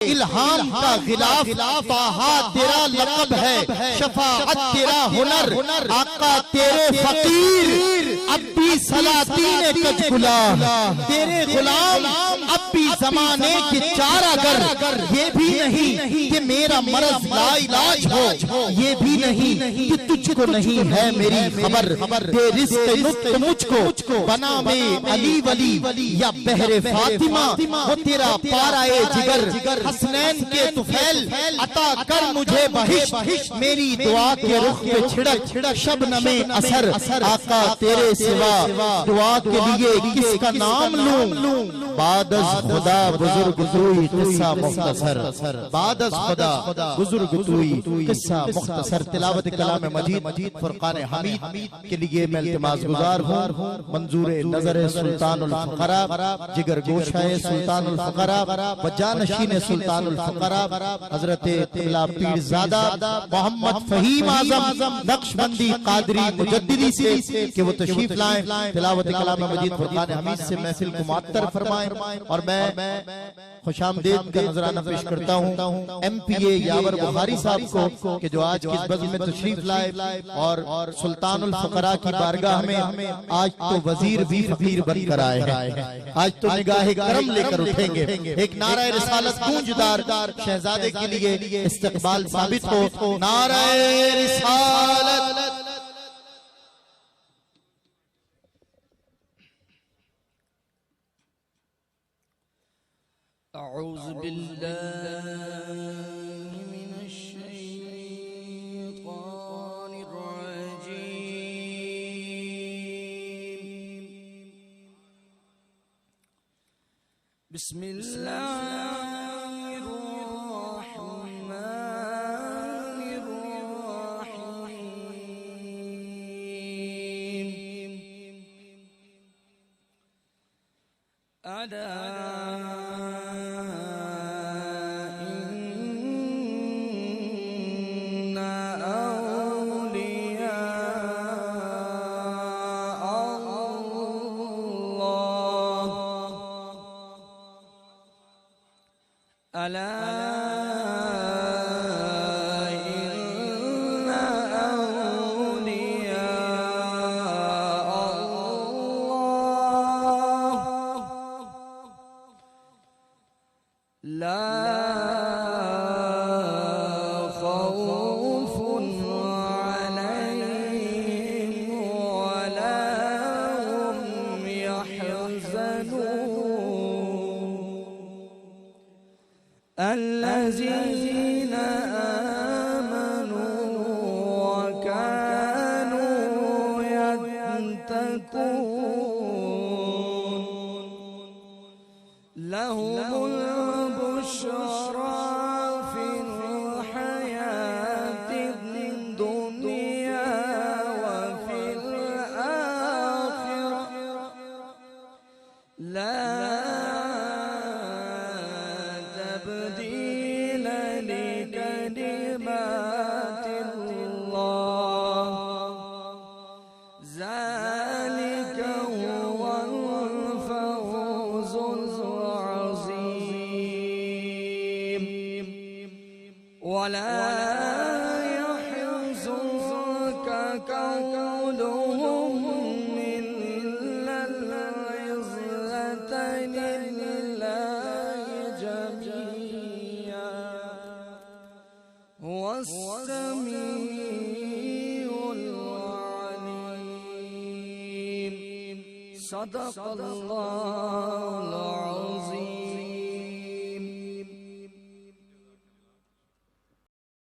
الہام کا غلاف طٰہٰ تیرا لقب ہے، شفاعت تیرا ہنر، آقا تیرے فقیر اب بھی سلاطین کج گلا، تیرے غلام اب بھی زمانے کے چارہ گر، یہ بھی نہیں کہ میرا مرض لا علاج ہو، یہ بھی نہیں کہ تجھ کو نہیں ہے میری خبر، دے رزق نطق مجھ کو بنا میں علی ولی یا بحر فاطمہ، وہ تیرا پارائے جگر حسنین کے طفیل عطا کر مجھے بہشت، میری دعا کے رخ پہ چھڑک شبنم اثر، آقا تیرے سوا دعا کے لیے کس کا نام لوں، بعد از خدا بزرگ توئی قصہ مختصر، بعد از خدا بزرگ توئی قصہ مختصر۔ تلاوت کلام مجید فرقان حمید کے لیے میں التماس گزار ہوں، منظور نظر سلطان الفقراء، جگر گوشہ سلطان الفقراء و جانشین سلطان الفقراء حضرت قبلہ پیرزادہ محمد فہیم اعظم نقشبندی قادری مجددی سے کہ وہ تشریف لائیں، تلاوت کلام مجید فرقان حمید سے محفل کو معطر فرمائیں، اور میں خوش آمدید کا نظرانہ پیش کرتا ہوں ایم پی اے یاور بخاری صاحب کو کہ جو آج کی اس بزم میں تشریف لائے اور سلطان الفقراء کی بارگاہ میں آج تو وزیر بھی فقیر بن کر آئے ہیں، آج تو نگاہ کرم لے کر اٹھیں گے، ایک نعرہ رسالت گونجدار شہزادے کے لیے استقبال ثابت ہو، نعرہ رسالت۔ اعوذ باللہ من الشیطان الرجیم، بسم اللہ الرحمن الرحیم، الذين آمنوا وكانوا يتقون لهم البشرى في الحياة الدنيا وفي الآخرة لا تبديل لكلمات الله، ذلك هو الفوز العظيم، ولا يحزنك قولهم إلا العزة لله جميعا، هو السميع العليم، صدق الله العظيم۔